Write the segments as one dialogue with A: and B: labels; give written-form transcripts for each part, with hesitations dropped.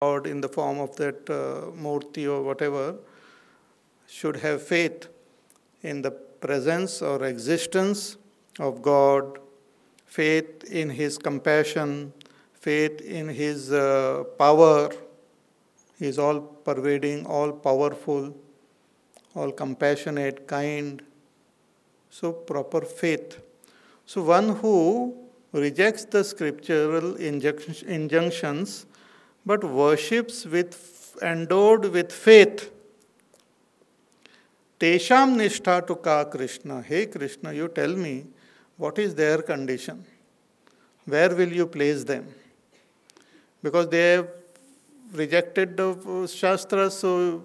A: God in the form of that murti or whatever should have faith in the presence or existence of God, faith in His compassion, faith in His power. He is all pervading, all powerful, all compassionate, kind. So proper faith. So one who rejects the scriptural injunctions but worships endowed with faith. Tesham nishtha to ka Krishna. Hey Krishna, you tell me, what is their condition? Where will you place them? Because they have rejected the Shastras, so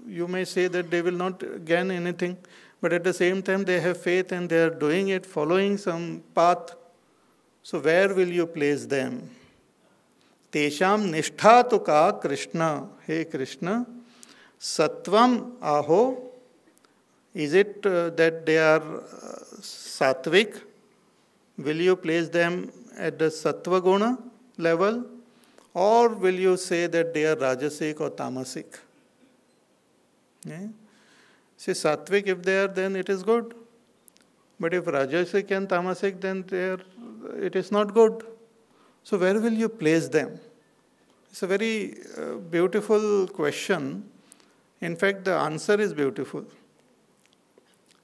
A: you may say that they will not gain anything. But at the same time, they have faith and they are doing it, following some path. So where will you place them? Tesham nishtha tu ka Krishna. Hey Krishna, Sattvam aho. Is it that they are sattvic? Will you place them at the sattva guna level? Or will you say that they are rajasic or tamasic? Yeah? See, sattvic, if they are, then it is good. But if rajasic and tamasic, then it is not good. So where will you place them? It's a very beautiful question. In fact, the answer is beautiful.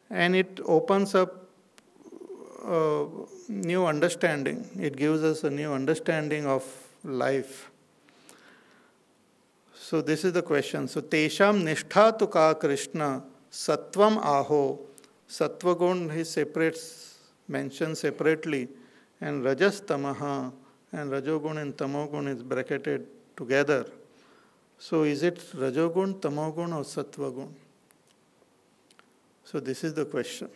A: And it opens up a new understanding. It gives us a new understanding of life. So this is the question. So, Tesham nishtha tu ka Krishna sattvam aho. Sattva gun is mentioned separately. And rajas tamaha and rajogun and tamogun is bracketed together. So is it rajogun, tamogun or sattva gun? So this is the question.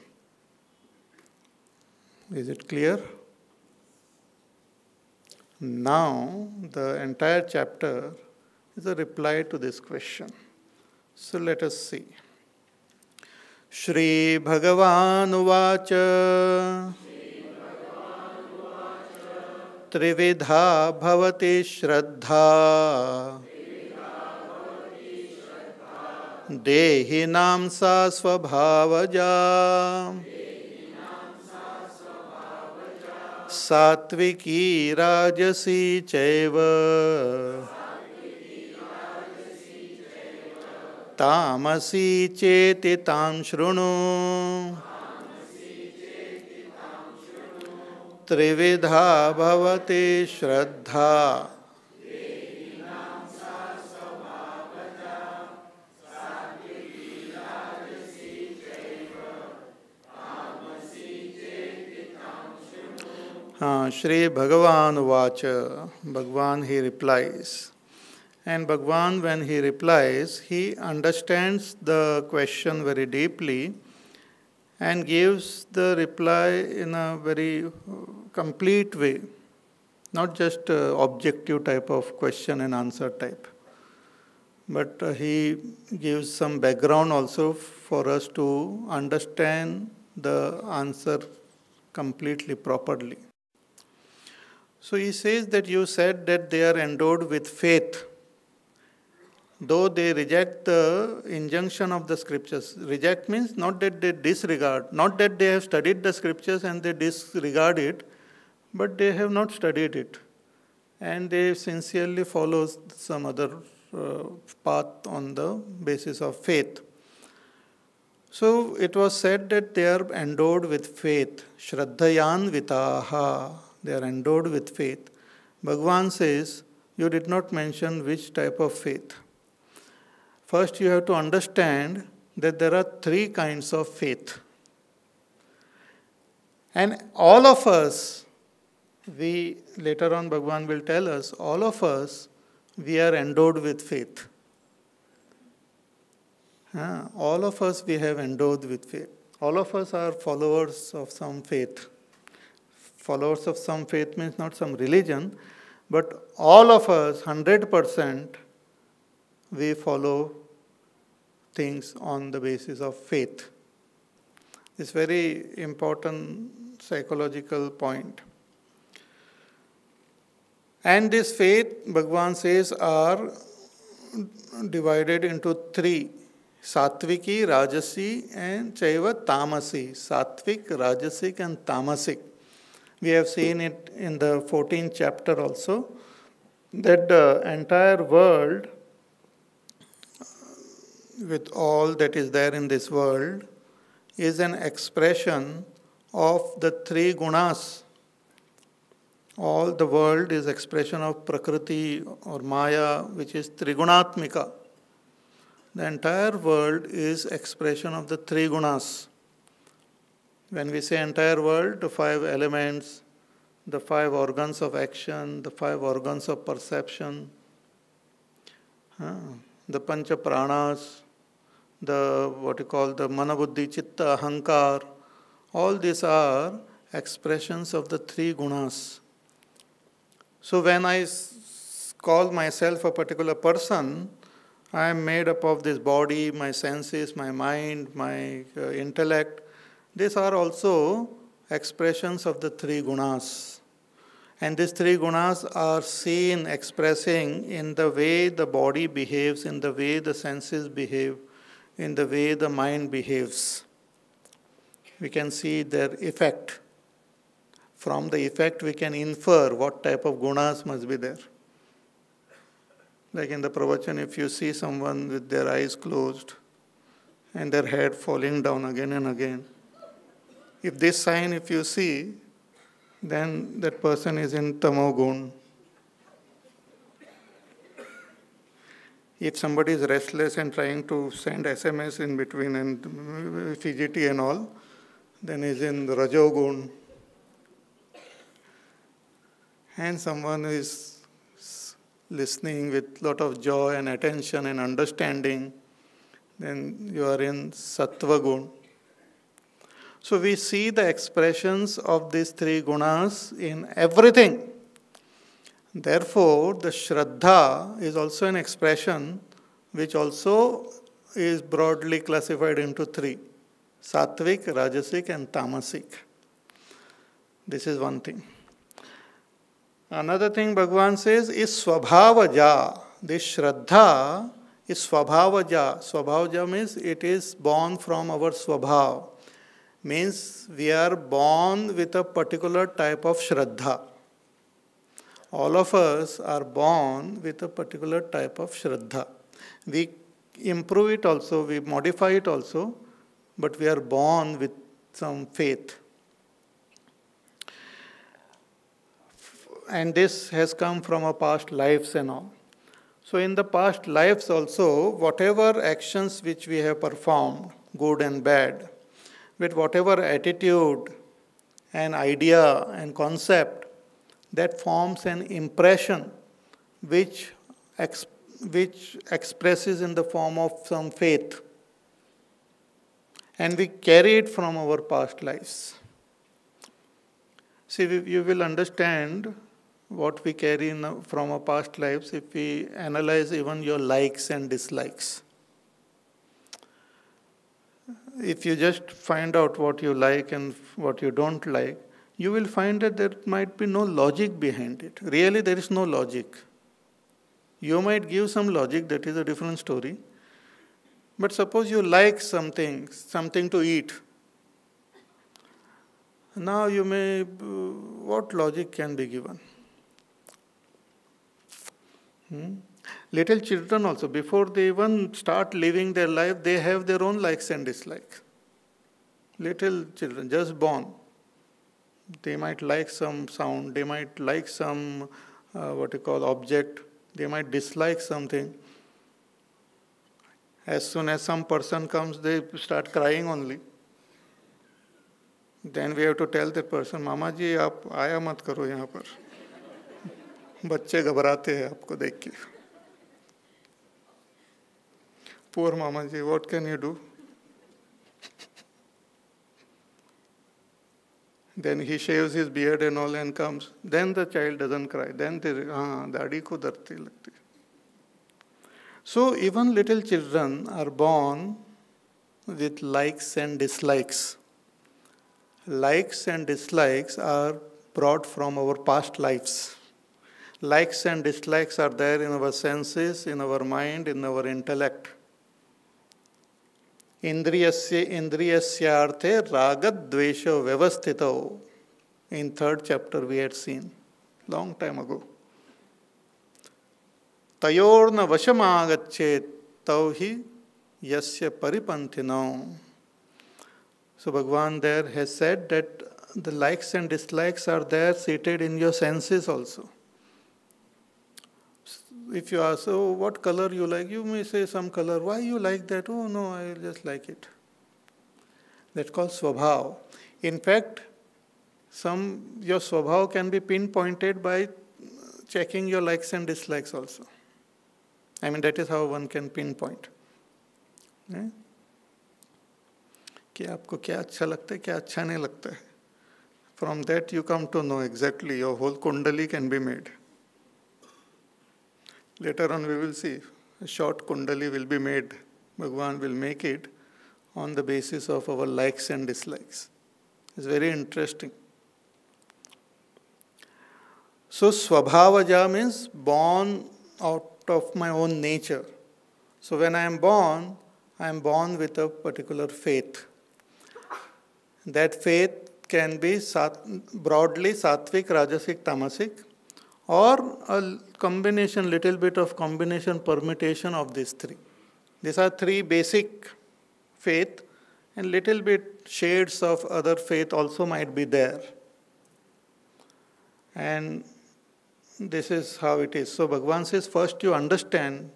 A: Is it clear? Now the entire chapter is a reply to this question. So let us see. Shri Bhagavan Uvacha Trividha Bhavati Shraddha Dehinam sa svabhavaja Satviki rajasi chaiva Tamasi cheti tam shrunu Trividha bhavati shraddha Shri Bhagavan Uvacha, Bhagavan he replies. And Bhagavan, when he replies, he understands the question very deeply and gives the reply in a very complete way, not just objective type of question and answer type. But he gives some background also for us to understand the answer completely, properly. So he says that you said that they are endowed with faith, though they reject the injunction of the scriptures. Reject means not that they disregard, not that they have studied the scriptures and they disregard it, but they have not studied it. And they sincerely follow some other path on the basis of faith. So it was said that they are endowed with faith. Shraddhayan vitaha. They are endowed with faith. Bhagavan says, you did not mention which type of faith. First, you have to understand that there are three kinds of faith. And all of us, later on Bhagavan will tell us, all of us, we are endowed with faith. All of us, we have endowed with faith. All of us are followers of some faith. Followers of some faith means not some religion, but all of us, 100%, we follow things on the basis of faith. It's very important psychological point. And this faith, Bhagavan says, are divided into three: Satviki, Rajasi, and Chaiva Tamasi. Satvik, Rajasic, and Tamasic. We have seen it in the 14th chapter also, that the entire world, with all that is there in this world, is an expression of the three gunas. All the world is expression of Prakriti or Maya, which is Trigunatmika. The entire world is expression of the three gunas. When we say entire world, the five elements, the five organs of action, the five organs of perception, the pancha pranas, the the manabuddhi, chitta, ahankar, all these are expressions of the three gunas. So when I call myself a particular person, I am made up of this body, my senses, my mind, my intellect. These are also expressions of the three gunas. And these three gunas are seen expressing in the way the body behaves, in the way the senses behave, in the way the mind behaves. We can see their effect. From the effect, we can infer what type of gunas must be there. Like in the pravachan, if you see someone with their eyes closed and their head falling down again and again, if this sign, if you see, then that person is in tamogun. If somebody is restless and trying to send SMS in between and fidgety and all, then is in rajogun. And someone is listening with lot of joy and attention and understanding, then you are in sattva gun. So we see the expressions of these three gunas in everything. Therefore, the Shraddha is also an expression which also is broadly classified into three: Sattvic, Rajasic, and Tamasic. This is one thing. Another thing Bhagavan says is Swabhavaja. This Shraddha is Swabhavaja. Swabhavaja means it is born from our Swabhav. Means we are born with a particular type of Shraddha. All of us are born with a particular type of Shraddha. We improve it also, we modify it also, but we are born with some faith. And this has come from our past lives and all. So in the past lives also, whatever actions which we have performed, good and bad, with whatever attitude and idea and concept, that forms an impression which expresses in the form of some faith. And we carry it from our past lives. See, you will understand what we carry from our past lives if we analyze even your likes and dislikes. If you just find out what you like and what you don't like, you will find that there might be no logic behind it. Really, there is no logic. You might give some logic, that is a different story. But suppose you like something to eat. Now you may, what logic can be given? Little children also, before they even start living their life, they have their own likes and dislikes. Little children, just born. They might like some sound, they might like some, object, they might dislike something. As soon as some person comes, they start crying only. Then we have to tell that person, Mama ji, आप आया मत करो यहाँ पर. बच्चे घबराते हैं आपको देख के. Poor Mama ji, what can you do? Then he shaves his beard and all and comes. Then the child doesn't cry. Then दाढ़ी को दर्दती लगती. So even little children are born with likes and dislikes. Likes and dislikes are brought from our past lives. Likes and dislikes are there in our senses, in our mind, in our intellect. Indriyasya indriyasyarthe ragadvesha vyavasthito. In third chapter we had seen, long time ago. Tayorna vashamagachet tauhi yasya paripantino. So Bhagavan there has said that the likes and dislikes are there seated in your senses also. If you ask, oh, what color you like, you may say some color. Why you like that? Oh, no, I just like it. That's called swabhav. In fact, your swabhav can be pinpointed by checking your likes and dislikes also. I mean, that is how one can pinpoint. कि आपको क्या अच्छा लगता है, क्या अच्छा नहीं लगता है. From that you come to know exactly your whole kundali can be made. Later on we will see a short kundali will be made. Bhagavan will make it on the basis of our likes and dislikes. It's very interesting. So swabhavaja means born out of my own nature. So when I am born with a particular faith. That faith can be broadly sattvic, rajasic, tamasic, or a combination, little bit of combination, permutation of these three. These are three basic faith, and little bit shades of other faith also might be there. And this is how it is. So Bhagavan says, first you understand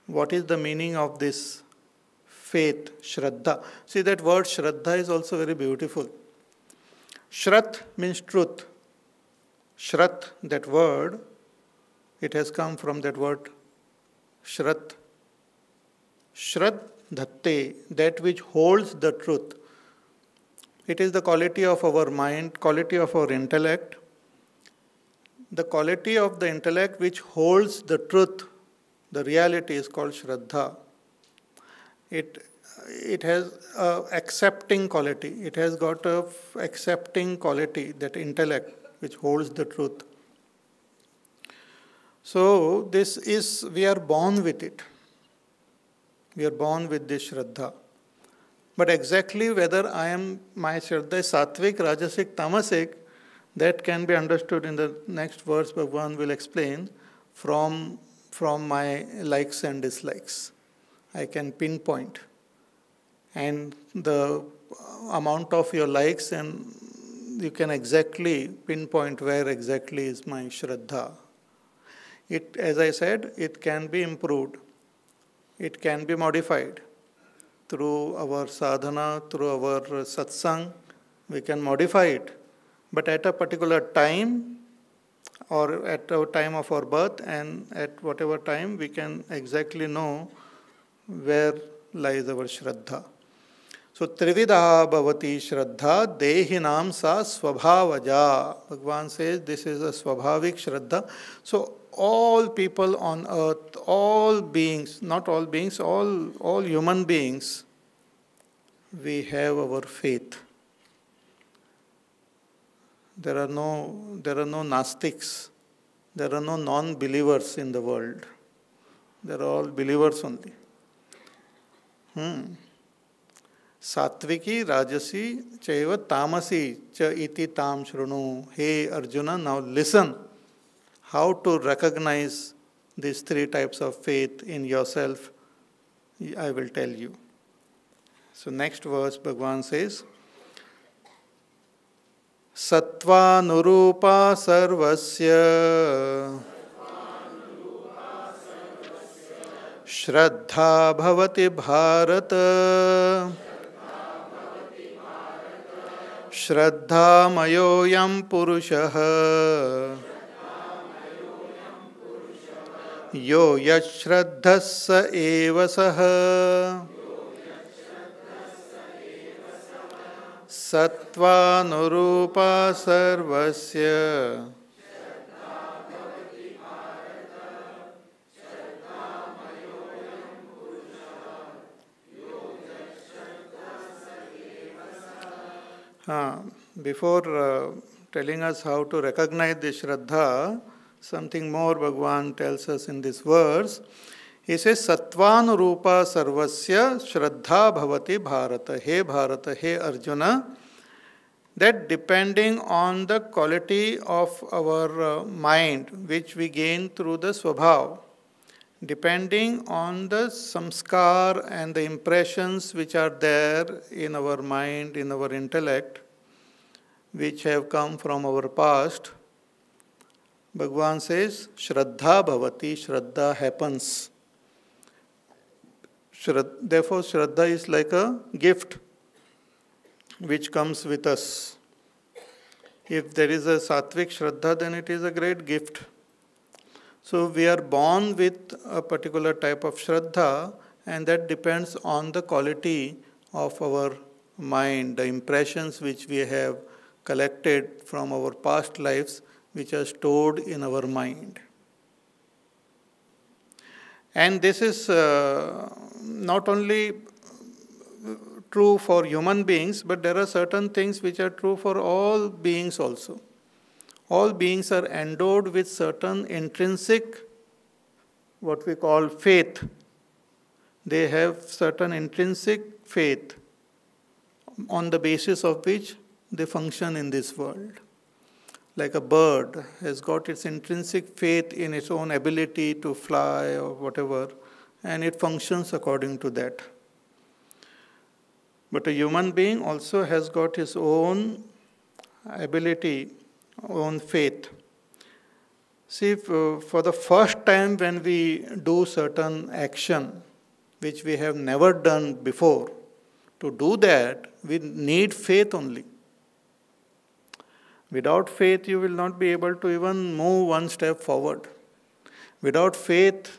A: what is the meaning of this faith, Shraddha. See, that word Shraddha is also very beautiful. Shrat means truth. Shrat, that word, it has come from that word Shrat. Shrat dhatte, that which holds the truth. It is the quality of our mind, quality of our intellect. The quality of the intellect which holds the truth, the reality is called Shraddha. It has a accepting quality. It has got a accepting quality, that intellect which holds the truth. So we are born with it. We are born with this Shraddha. But exactly whether my Shraddha is sattvic, rajasic, tamasic, that can be understood in the next verse. Bhagavan will explain from my likes and dislikes. I can pinpoint. And the amount of your likes, and you can exactly pinpoint where exactly is my Shraddha. As I said, it can be improved. It can be modified. Through our sadhana, through our satsang, we can modify it. But at a particular time, or at the time of our birth, and at whatever time, we can exactly know where lies our Shraddha. So, Trividha bhavati Shraddha dehinam sa swabhavaja. Bhagavan says this is a swabhavik Shraddha. So, all people on earth, all beings, not all beings, all human beings, we have our faith. There are no Nastics. There are no non-believers in the world. They are all believers only. Satviki, Rajasi, Chaiva, Tamasi, Cha iti tam shrunu. Hey Arjuna, now listen how to recognize these three types of faith in yourself. I will tell you. So next verse, Bhagavan says, Sattva nurupa sarvasya Shraddha bhavati bharata Shraddha mayoyam purushaha Yo yashraddhasa eva saha Sattva nurupa sarvasya Before telling us how to recognize the Shraddha, something more Bhagwan tells us in this verse. He says, Sattvanurupa sarvasya shraddha bhavati bharata. He Bharata, he Arjuna, that depending on the quality of our mind, which we gain through the swabhav, depending on the samskar and the impressions which are there in our mind, in our intellect, which have come from our past, Bhagwan says, Shraddha bhavati, Shraddha happens. Therefore, Shraddha is like a gift which comes with us. If there is a sattvic Shraddha, then it is a great gift. So we are born with a particular type of Shraddha, and that depends on the quality of our mind, the impressions which we have collected from our past lives, which are stored in our mind. And this is not only true for human beings, but there are certain things which are true for all beings also. All beings are endowed with certain intrinsic, what we call faith. They have certain intrinsic faith on the basis of which they function in this world. Like a bird has got its intrinsic faith in its own ability to fly or whatever, and it functions according to that. But a human being also has got his own ability, own faith. See, for the first time when we do certain action which we have never done before, to do that we need faith only. Without faith you will not be able to even move one step forward. Without faith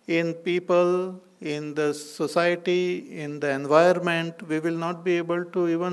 A: in people, in the society, in the environment, we will not be able to even